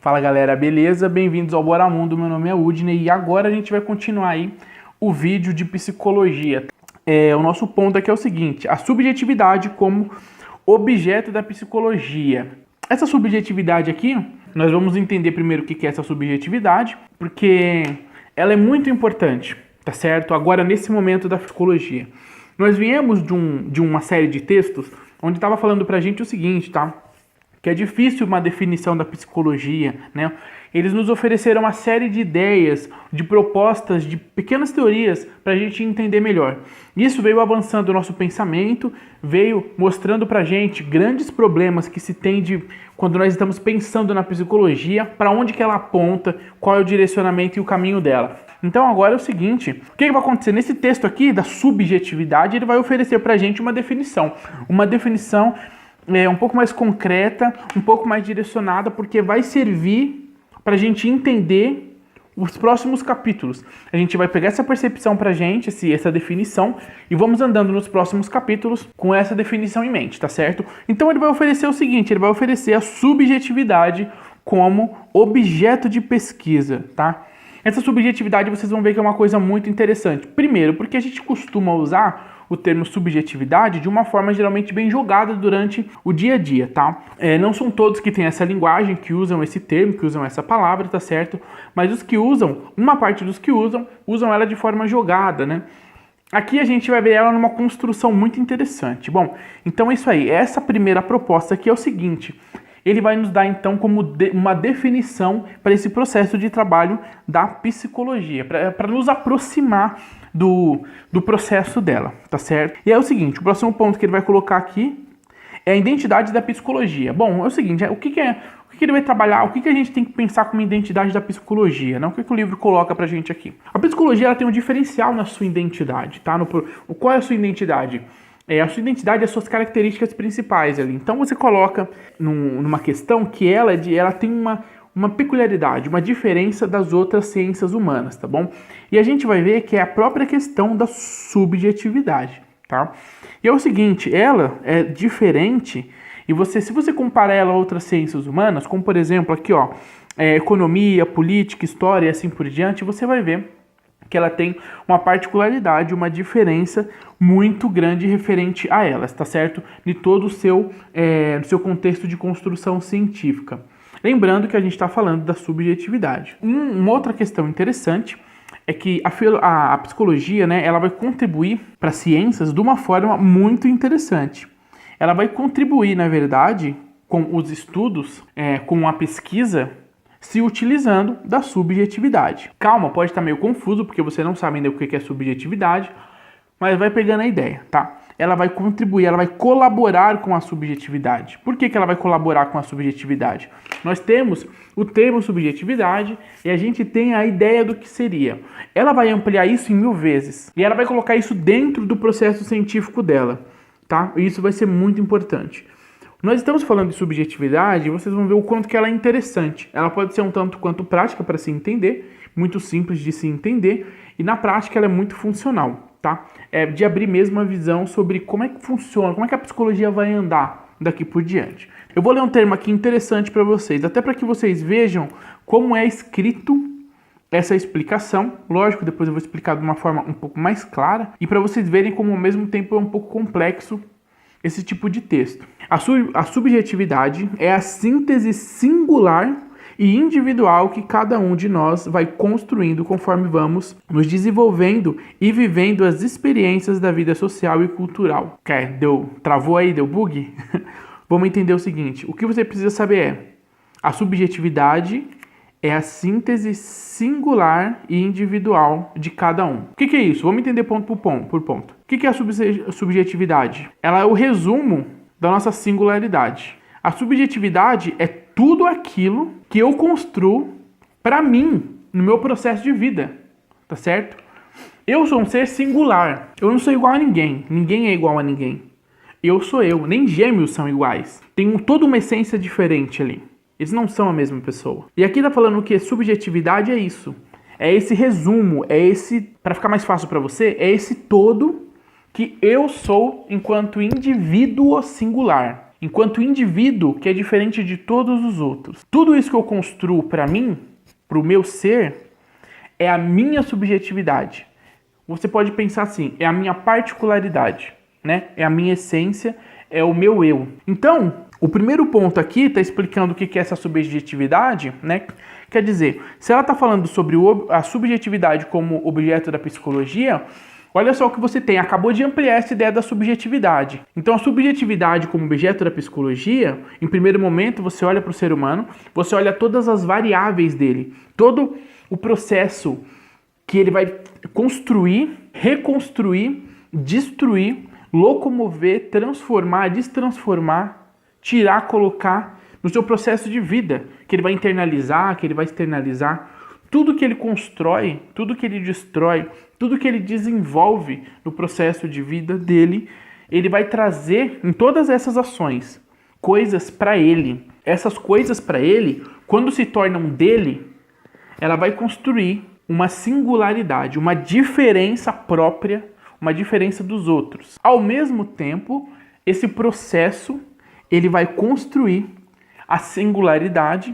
Fala galera, beleza? Bem-vindos ao Bora Mundo, meu nome é Udney e agora a gente vai continuar aí o vídeo de psicologia. O nosso ponto aqui é o seguinte, a subjetividade como objeto da psicologia. Essa subjetividade aqui, nós vamos entender primeiro o que é essa subjetividade, porque ela é muito importante, tá certo? Agora nesse momento da psicologia. Nós viemos de uma série de textos onde estava falando pra gente o seguinte, tá? Que é difícil uma definição da psicologia, né? Eles nos ofereceram uma série de ideias, de propostas, de pequenas teorias para a gente entender melhor. Isso veio avançando o nosso pensamento, veio mostrando para a gente grandes problemas que se tem quando nós estamos pensando na psicologia, para onde que ela aponta, qual é o direcionamento e o caminho dela. Então agora é o seguinte, o que vai acontecer? Nesse texto aqui da subjetividade, ele vai oferecer para a gente uma definição um pouco mais concreta, um pouco mais direcionada, porque vai servir para a gente entender os próximos capítulos. A gente vai pegar essa percepção para a gente, essa definição, e vamos andando nos próximos capítulos com essa definição em mente, tá certo? Então ele vai oferecer o seguinte, ele vai oferecer a subjetividade como objeto de pesquisa, tá? Essa subjetividade vocês vão ver que é uma coisa muito interessante. Primeiro, porque a gente costuma usar o termo subjetividade de uma forma geralmente bem jogada durante o dia a dia, tá? Não são todos que têm essa linguagem, que usam esse termo, que usam essa palavra, tá certo? Mas os que usam, uma parte dos que usam ela de forma jogada, né? Aqui a gente vai ver ela numa construção muito interessante. Bom, então é isso aí. Essa primeira proposta aqui é o seguinte. Ele vai nos dar, então, como uma definição para esse processo de trabalho da psicologia, para nos aproximar do processo dela, tá certo? E é o seguinte, o próximo ponto que ele vai colocar aqui é a identidade da psicologia. Bom, é o seguinte, o que ele vai trabalhar, o que a gente tem que pensar como identidade da psicologia, né? O que o livro coloca pra gente aqui? A psicologia ela tem um diferencial na sua identidade, tá? Qual é a sua identidade? A sua identidade e as suas características principais ali. Então você coloca numa questão que ela tem uma peculiaridade, uma diferença das outras ciências humanas, tá bom? E a gente vai ver que é a própria questão da subjetividade, tá? E é o seguinte, ela é diferente e se você comparar ela a outras ciências humanas, como por exemplo aqui, ó, economia, política, história e assim por diante, você vai ver que ela tem uma particularidade, uma diferença muito grande referente a elas, tá certo? De todo o seu contexto de construção científica. Lembrando que a gente está falando da subjetividade. Uma outra questão interessante é que a psicologia, né, ela vai contribuir para as ciências de uma forma muito interessante. Ela vai contribuir, na verdade, com os estudos, com a pesquisa, se utilizando da subjetividade. Calma, pode estar meio confuso, porque você não sabe ainda o que é subjetividade, mas vai pegando a ideia, tá? Ela vai contribuir, ela vai colaborar com a subjetividade. Por que ela vai colaborar com a subjetividade? Nós temos o termo subjetividade e a gente tem a ideia do que seria. Ela vai ampliar isso em 1000 vezes e ela vai colocar isso dentro do processo científico dela, tá? E isso vai ser muito importante. Nós estamos falando de subjetividade e vocês vão ver o quanto que ela é interessante. Ela pode ser um tanto quanto prática para se entender, muito simples de se entender, e na prática ela é muito funcional, tá? De abrir mesmo a visão sobre como é que funciona, como é que a psicologia vai andar daqui por diante. Eu vou ler um termo aqui interessante para vocês, até para que vocês vejam como é escrito essa explicação. Lógico, depois eu vou explicar de uma forma um pouco mais clara, e para vocês verem como ao mesmo tempo é um pouco complexo esse tipo de texto. A subjetividade é a síntese singular e individual que cada um de nós vai construindo conforme vamos nos desenvolvendo e vivendo as experiências da vida social e cultural. Travou aí? Deu bug? Vamos entender o seguinte, o que você precisa saber a subjetividade é a síntese singular e individual de cada um. O que é isso? Vamos entender ponto por ponto. O que é a subjetividade? Ela é o resumo da nossa singularidade. A subjetividade é tudo aquilo que eu construo para mim, no meu processo de vida, tá certo? Eu sou um ser singular. Eu não sou igual a ninguém. Ninguém é igual a ninguém. Eu sou eu. Nem gêmeos são iguais. Tem toda uma essência diferente ali. Eles não são a mesma pessoa. E aqui tá falando que subjetividade é isso. É esse resumo, para ficar mais fácil para você, é esse todo que eu sou enquanto indivíduo singular. enquanto indivíduo que é diferente de todos os outros. Tudo isso que eu construo para mim, para o meu ser, é a minha subjetividade. Você pode pensar assim, é a minha particularidade, né? É a minha essência, é o meu eu. Então, o primeiro ponto aqui está explicando o que é essa subjetividade, né? Quer dizer, se ela está falando sobre a subjetividade como objeto da psicologia, olha só o que você tem, acabou de ampliar essa ideia da subjetividade. Então a subjetividade como objeto da psicologia, em primeiro momento você olha para o ser humano, você olha todas as variáveis dele, todo o processo que ele vai construir, reconstruir, destruir, locomover, transformar, destransformar, tirar, colocar no seu processo de vida, que ele vai internalizar, que ele vai externalizar. Tudo que ele constrói, tudo que ele destrói, tudo que ele desenvolve no processo de vida dele, ele vai trazer em todas essas ações coisas para ele. Essas coisas para ele, quando se tornam dele, ela vai construir uma singularidade, uma diferença própria, uma diferença dos outros. Ao mesmo tempo, esse processo, ele vai construir a singularidade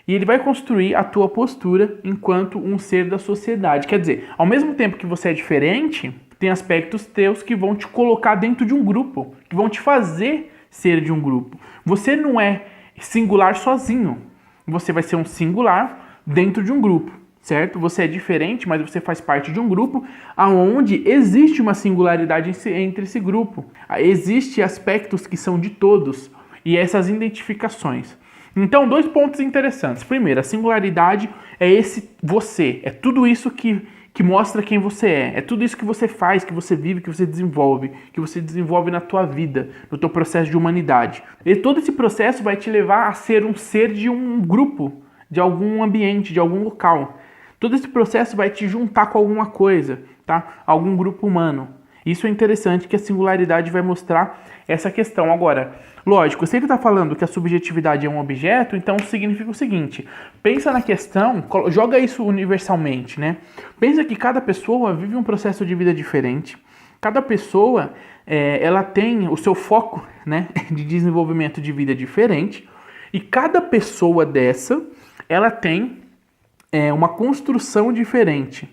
e ele vai construir a tua postura enquanto um ser da sociedade. Quer dizer, ao mesmo tempo que você é diferente, tem aspectos teus que vão te colocar dentro de um grupo, que vão te fazer ser de um grupo. Você não é singular sozinho, você vai ser um singular dentro de um grupo, certo? Você é diferente, mas você faz parte de um grupo onde existe uma singularidade entre esse grupo. Existem aspectos que são de todos e essas identificações. Então, 2 pontos interessantes. Primeiro, a singularidade é esse você, é tudo isso que mostra quem você é tudo isso que você faz, que você vive, que você desenvolve na tua vida, no teu processo de humanidade. E todo esse processo vai te levar a ser um ser de um grupo, de algum ambiente, de algum local. Todo esse processo vai te juntar com alguma coisa, tá? Algum grupo humano. Isso é interessante, que a singularidade vai mostrar essa questão. Agora, lógico, se ele está falando que a subjetividade é um objeto, então significa o seguinte, pensa na questão, joga isso universalmente, né? Pensa que cada pessoa vive um processo de vida diferente, cada pessoa ela tem o seu foco, né, de desenvolvimento de vida diferente, e cada pessoa dessa, ela tem uma construção diferente.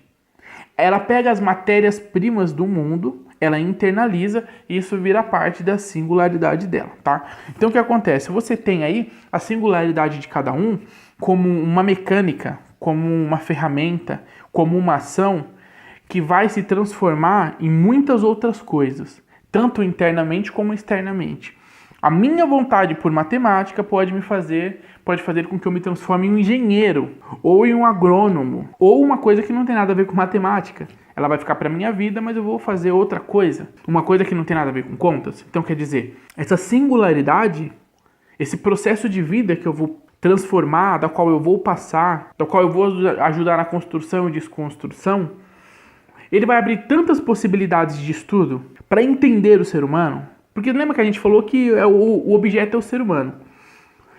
Ela pega as matérias-primas do mundo, ela internaliza e isso vira parte da singularidade dela, tá? Então o que acontece? Você tem aí a singularidade de cada um como uma mecânica, como uma ferramenta, como uma ação que vai se transformar em muitas outras coisas, tanto internamente como externamente. A minha vontade por matemática pode fazer com que eu me transforme em um engenheiro, ou em um agrônomo, ou uma coisa que não tem nada a ver com matemática. Ela vai ficar para minha vida, mas eu vou fazer outra coisa, uma coisa que não tem nada a ver com contas. Então, quer dizer, essa singularidade, esse processo de vida que eu vou transformar, da qual eu vou passar, da qual eu vou ajudar na construção e desconstrução, ele vai abrir tantas possibilidades de estudo para entender o ser humano. Porque lembra que a gente falou que o objeto é o ser humano.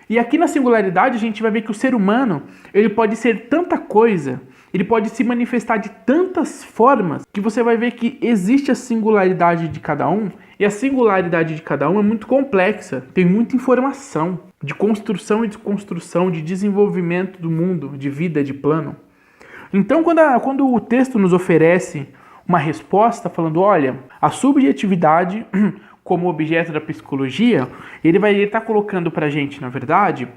E aqui na singularidade a gente vai ver que o ser humano, ele pode ser tanta coisa, ele pode se manifestar de tantas formas, que você vai ver que existe a singularidade de cada um, e a singularidade de cada um é muito complexa, tem muita informação de construção e desconstrução, de desenvolvimento do mundo, de vida, de plano. Então quando o texto nos oferece uma resposta falando, olha, a subjetividade como objeto da psicologia, ele vai estar colocando pra gente, na verdade,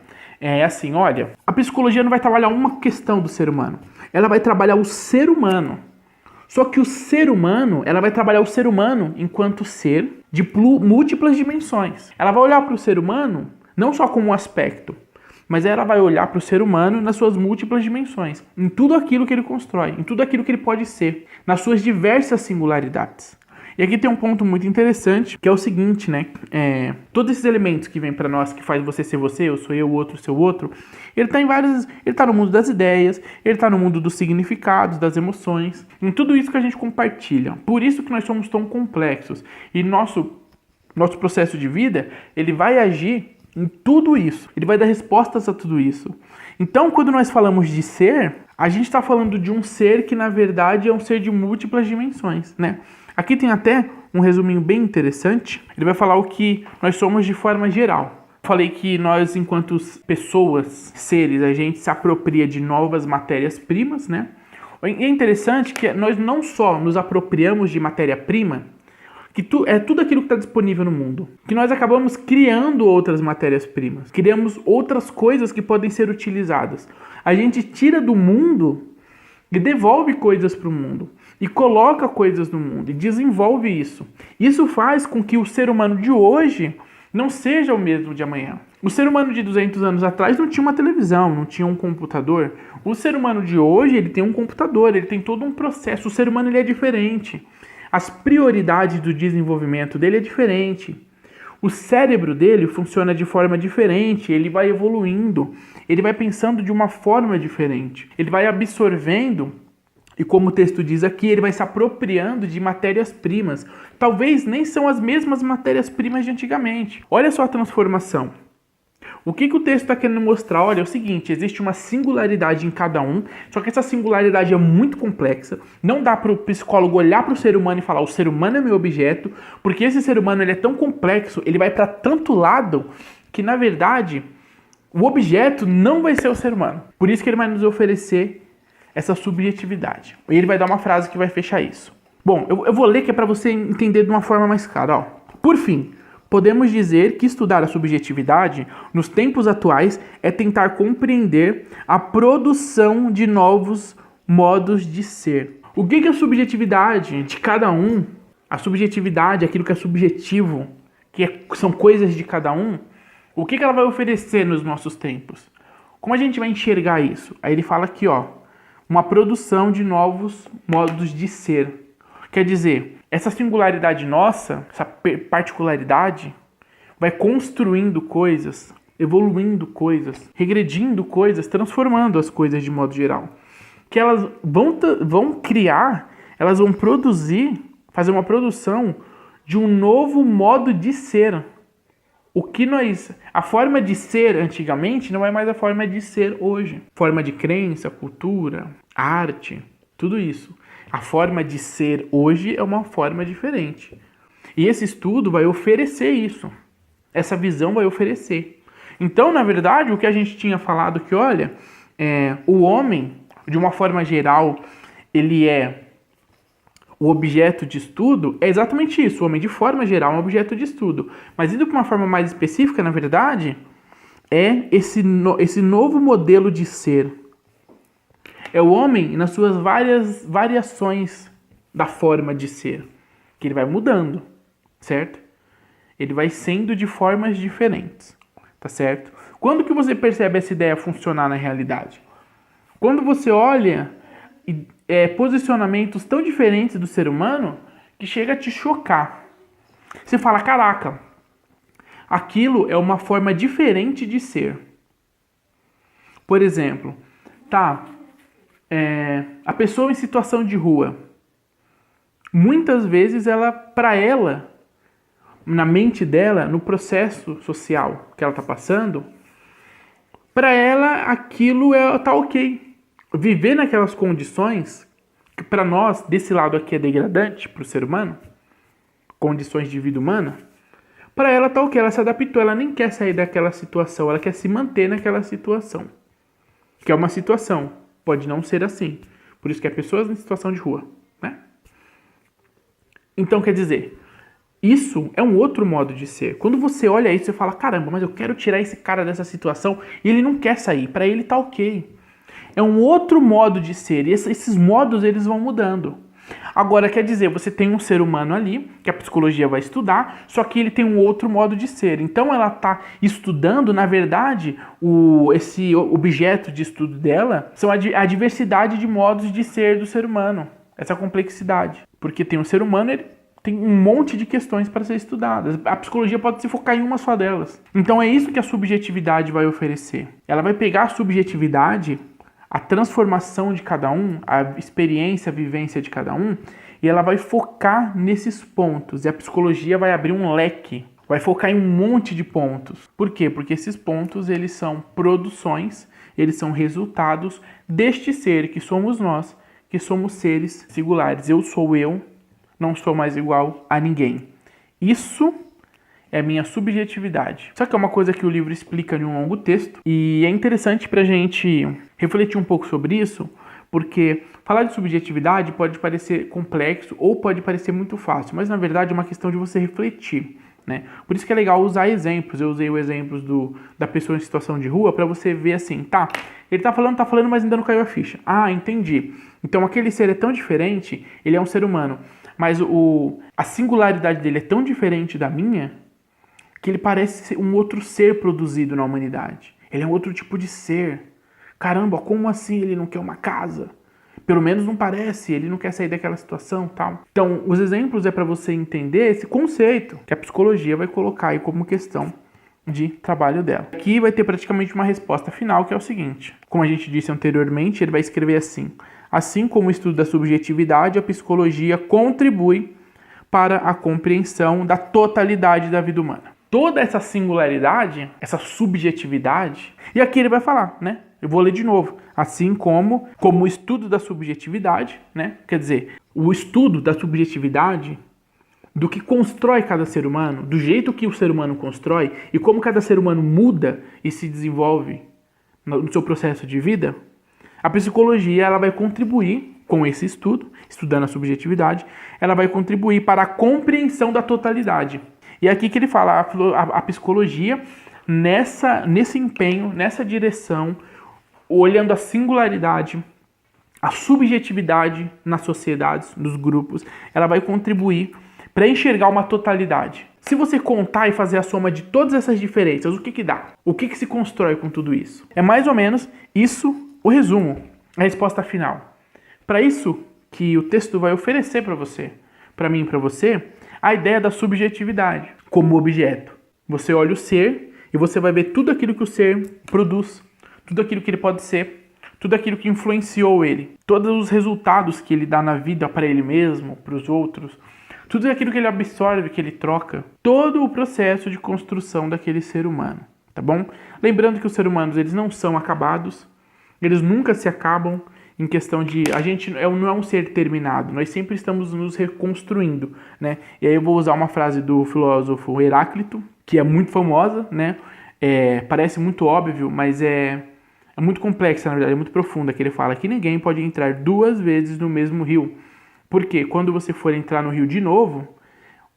assim, olha, a psicologia não vai trabalhar uma questão do ser humano, ela vai trabalhar o ser humano. Só que o ser humano, ela vai trabalhar o ser humano enquanto ser de múltiplas dimensões. Ela vai olhar para o ser humano não só como um aspecto, mas ela vai olhar para o ser humano nas suas múltiplas dimensões, em tudo aquilo que ele constrói, em tudo aquilo que ele pode ser, nas suas diversas singularidades. E aqui tem um ponto muito interessante, que é o seguinte, né? Todos esses elementos que vêm para nós, que faz você ser você, eu sou eu, o outro ser o outro, ele tá no mundo das ideias, ele tá no mundo dos significados, das emoções, em tudo isso que a gente compartilha. Por isso que nós somos tão complexos. E nosso processo de vida, ele vai agir em tudo isso. Ele vai dar respostas a tudo isso. Então, quando nós falamos de ser, a gente está falando de um ser que, na verdade, é um ser de múltiplas dimensões, né? Aqui tem até um resuminho bem interessante. Ele vai falar o que nós somos de forma geral. Falei que nós, enquanto pessoas, seres, a gente se apropria de novas matérias-primas, né? E é interessante que nós não só nos apropriamos de matéria-prima, que é tudo aquilo que está disponível no mundo, que nós acabamos criando outras matérias-primas, criamos outras coisas que podem ser utilizadas. A gente tira do mundo e devolve coisas para o mundo, e coloca coisas no mundo, e desenvolve isso. Isso faz com que o ser humano de hoje não seja o mesmo de amanhã. O ser humano de 200 anos atrás não tinha uma televisão, não tinha um computador. O ser humano de hoje, ele tem um computador, ele tem todo um processo. O ser humano, ele é diferente. As prioridades do desenvolvimento dele é diferente. O cérebro dele funciona de forma diferente, ele vai evoluindo, ele vai pensando de uma forma diferente. Ele vai absorvendo, e como o texto diz aqui, ele vai se apropriando de matérias-primas. Talvez nem são as mesmas matérias-primas de antigamente. Olha só a transformação. O que o texto está querendo mostrar? Olha, é o seguinte, existe uma singularidade em cada um, só que essa singularidade é muito complexa. Não dá para o psicólogo olhar para o ser humano e falar, o ser humano é meu objeto, porque esse ser humano ele é tão complexo, ele vai para tanto lado, que na verdade o objeto não vai ser o ser humano. Por isso que ele vai nos oferecer essa subjetividade. E ele vai dar uma frase que vai fechar isso. Bom, eu vou ler que é para você entender de uma forma mais clara. Ó. Por fim, podemos dizer que estudar a subjetividade nos tempos atuais é tentar compreender a produção de novos modos de ser. O que é a subjetividade de cada um? A subjetividade, aquilo que é subjetivo, são coisas de cada um. O que ela vai oferecer nos nossos tempos? Como a gente vai enxergar isso? Aí ele fala aqui, ó, uma produção de novos modos de ser. Quer dizer, essa singularidade nossa, essa particularidade, vai construindo coisas, evoluindo coisas, regredindo coisas, transformando as coisas de modo geral. Que elas vão criar, elas vão produzir, fazer uma produção de um novo modo de ser. A forma de ser antigamente não é mais a forma de ser hoje. Forma de crença, cultura, arte, tudo isso. A forma de ser hoje é uma forma diferente. E esse estudo vai oferecer isso. Essa visão vai oferecer. Então, na verdade, o que a gente tinha falado que, olha, o homem, de uma forma geral, ele é o objeto de estudo, é exatamente isso. O homem, de forma geral, é um objeto de estudo. Mas indo para uma forma mais específica, na verdade, é esse novo modelo de ser. É o homem nas suas várias variações da forma de ser, que ele vai mudando, certo? Ele vai sendo de formas diferentes, tá certo? Quando que você percebe essa ideia funcionar na realidade? Quando você olha posicionamentos tão diferentes do ser humano que chega a te chocar. Você fala, caraca, aquilo é uma forma diferente de ser. Por exemplo, a pessoa em situação de rua, muitas vezes para ela, na mente dela, no processo social que ela está passando, para ela aquilo tá ok. Viver naquelas condições, que para nós, desse lado aqui é degradante para o ser humano, condições de vida humana, para ela tá ok, ela se adaptou, ela nem quer sair daquela situação, ela quer se manter naquela situação. Que é uma situação, pode não ser assim. Por isso que é pessoas em situação de rua, né? Então, quer dizer, isso é um outro modo de ser. Quando você olha isso, você fala, caramba, mas eu quero tirar esse cara dessa situação e ele não quer sair, para ele tá ok. É um outro modo de ser, e esses modos eles vão mudando. Agora, quer dizer, você tem um ser humano ali, que a psicologia vai estudar, só que ele tem um outro modo de ser. Então, ela está estudando, na verdade, esse objeto de estudo dela, são a diversidade de modos de ser do ser humano. Essa complexidade. Porque tem um ser humano, ele tem um monte de questões para ser estudadas. A psicologia pode se focar em uma só delas. Então, é isso que a subjetividade vai oferecer. Ela vai pegar a subjetividade, a transformação de cada um, a experiência, a vivência de cada um, e ela vai focar nesses pontos. E a psicologia vai abrir um leque, vai focar em um monte de pontos. Por quê? Porque esses pontos, eles são produções, eles são resultados deste ser que somos nós, que somos seres singulares. Eu sou eu, não sou mais igual a ninguém. Isso é minha subjetividade. Só que é uma coisa que o livro explica em um longo texto, e é interessante pra gente refletir um pouco sobre isso, porque falar de subjetividade pode parecer complexo ou pode parecer muito fácil, mas na verdade é uma questão de você refletir, né? Por isso que é legal usar exemplos. Eu usei o exemplo da pessoa em situação de rua para você ver assim, tá, ele tá falando, mas ainda não caiu a ficha. Ah, entendi. Então aquele ser é tão diferente, ele é um ser humano, mas a singularidade dele é tão diferente da minha, que ele parece ser um outro ser produzido na humanidade. Ele é um outro tipo de ser. Caramba, como assim ele não quer uma casa? Pelo menos não parece, ele não quer sair daquela situação, tal. Então, os exemplos é para você entender esse conceito que a psicologia vai colocar aí como questão de trabalho dela. Aqui vai ter praticamente uma resposta final, que é o seguinte. Como a gente disse anteriormente, ele vai escrever assim: assim como o estudo da subjetividade, a psicologia contribui para a compreensão da totalidade da vida humana. Toda essa singularidade, essa subjetividade, e aqui ele vai falar, né? Eu vou ler de novo. Assim como o estudo da subjetividade, né? Quer dizer, o estudo da subjetividade, do que constrói cada ser humano, do jeito que o ser humano constrói e como cada ser humano muda e se desenvolve no seu processo de vida, a psicologia ela vai contribuir com esse estudo, estudando a subjetividade, ela vai contribuir para a compreensão da totalidade. E é aqui que ele fala a psicologia nesse empenho, nessa direção, olhando a singularidade, a subjetividade nas sociedades, nos grupos, ela vai contribuir para enxergar uma totalidade. Se você contar e fazer a soma de todas essas diferenças, o que dá? O que se constrói com tudo isso? É mais ou menos isso o resumo, a resposta final. Para isso que o texto vai oferecer para você, para mim e para você, a ideia da subjetividade como objeto. Você olha o ser e você vai ver tudo aquilo que o ser produz, tudo aquilo que ele pode ser, tudo aquilo que influenciou ele, todos os resultados que ele dá na vida para ele mesmo, para os outros, tudo aquilo que ele absorve, que ele troca, todo o processo de construção daquele ser humano, tá bom? Lembrando que os seres humanos, eles não são acabados, eles nunca se acabam, em questão de, a gente não é um ser terminado, nós sempre estamos nos reconstruindo, né? E aí eu vou usar uma frase do filósofo Heráclito, que é muito famosa, né? Parece muito óbvio, mas é muito complexa, na verdade, é muito profunda, que ele fala que ninguém pode entrar 2 vezes no mesmo rio, porque quando você for entrar no rio de novo,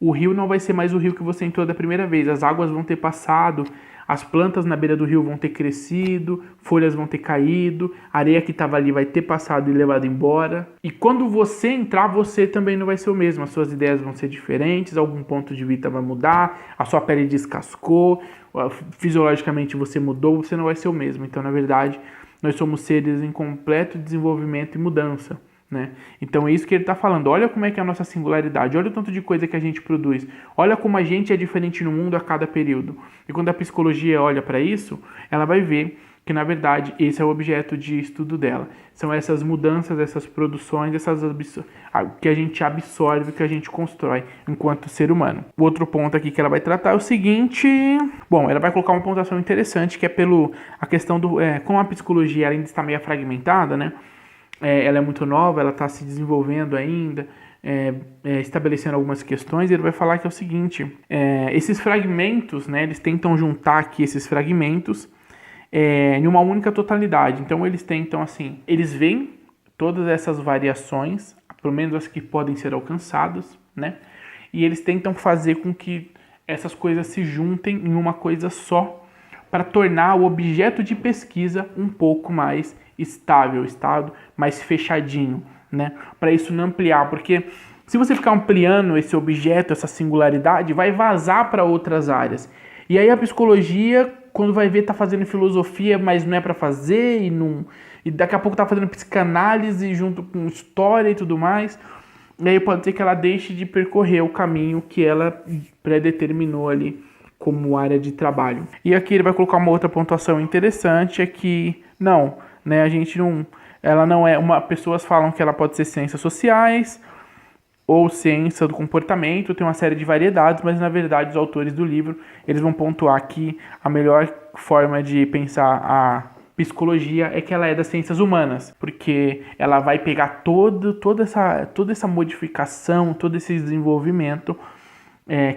o rio não vai ser mais o rio que você entrou da primeira vez, as águas vão ter passado, as plantas na beira do rio vão ter crescido, folhas vão ter caído, a areia que estava ali vai ter passado e levado embora. E quando você entrar, você também não vai ser o mesmo. As suas ideias vão ser diferentes, algum ponto de vista vai mudar, a sua pele descascou, fisiologicamente você mudou, você não vai ser o mesmo. Então, na verdade, nós somos seres em completo desenvolvimento e mudança, né? Então é isso que ele está falando. Olha como é que é a nossa singularidade, olha o tanto de coisa que a gente produz, olha como a gente é diferente no mundo a cada período. E quando a psicologia olha para isso, ela vai ver que na verdade esse é o objeto de estudo dela. São essas mudanças, essas produções, que a gente absorve, que a gente constrói enquanto ser humano. O outro ponto aqui que ela vai tratar é o seguinte, bom, ela vai colocar uma pontuação interessante, que é a questão como a psicologia ainda está meio fragmentada, né? Ela é muito nova, ela está se desenvolvendo ainda, estabelecendo algumas questões, e ele vai falar que é o seguinte, esses fragmentos, né, eles tentam juntar aqui esses fragmentos em uma única totalidade. Então eles tentam assim, eles veem todas essas variações, pelo menos as que podem ser alcançadas, né, e eles tentam fazer com que essas coisas se juntem em uma coisa só, para tornar o objeto de pesquisa um pouco mais estável, mais fechadinho, né? Para isso não ampliar, porque se você ficar ampliando esse objeto, essa singularidade, vai vazar para outras áreas. E aí a psicologia, quando vai ver, tá fazendo filosofia, mas não é para fazer, e daqui a pouco tá fazendo psicanálise junto com história e tudo mais. E aí pode ser que ela deixe de percorrer o caminho que ela predeterminou ali como área de trabalho. E aqui ele vai colocar uma outra pontuação interessante, é que não, né, ela não é pessoas falam que ela pode ser ciências sociais ou ciência do comportamento, tem uma série de variedades, mas na verdade os autores do livro, eles vão pontuar que a melhor forma de pensar a psicologia é que ela é das ciências humanas, porque ela vai pegar toda essa modificação, todo esse desenvolvimento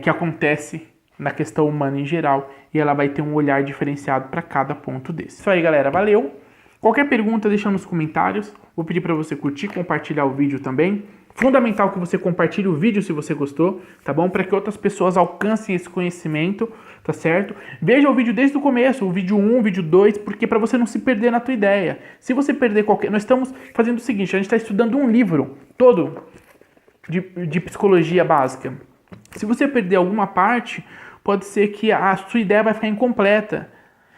que acontece na questão humana em geral, e ela vai ter um olhar diferenciado para cada ponto desse. Isso aí, galera, valeu! Qualquer pergunta, deixa nos comentários. Vou pedir para você curtir, compartilhar o vídeo também. Fundamental que você compartilhe o vídeo se você gostou, tá bom? Para que outras pessoas alcancem esse conhecimento, tá certo? Veja o vídeo desde o começo, o vídeo 1, o vídeo 2, porque para você não se perder na tua ideia. Se você perder qualquer... Nós estamos fazendo o seguinte, a gente está estudando um livro todo de psicologia básica. Se você perder alguma parte, pode ser que a sua ideia vai ficar incompleta.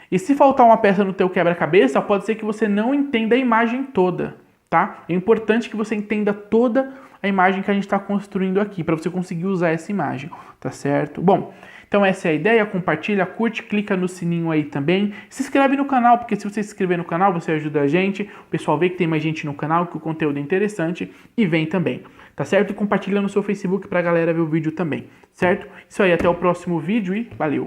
E se faltar uma peça no teu quebra-cabeça, pode ser que você não entenda a imagem toda, tá? É importante que você entenda toda a imagem que a gente está construindo aqui, para você conseguir usar essa imagem, tá certo? Bom, então essa é a ideia, compartilha, curte, clica no sininho aí também, se inscreve no canal, porque se você se inscrever no canal, você ajuda a gente, o pessoal vê que tem mais gente no canal, que o conteúdo é interessante e vem também, tá certo? E compartilha no seu Facebook pra galera ver o vídeo também, certo? Isso aí, até o próximo vídeo e valeu!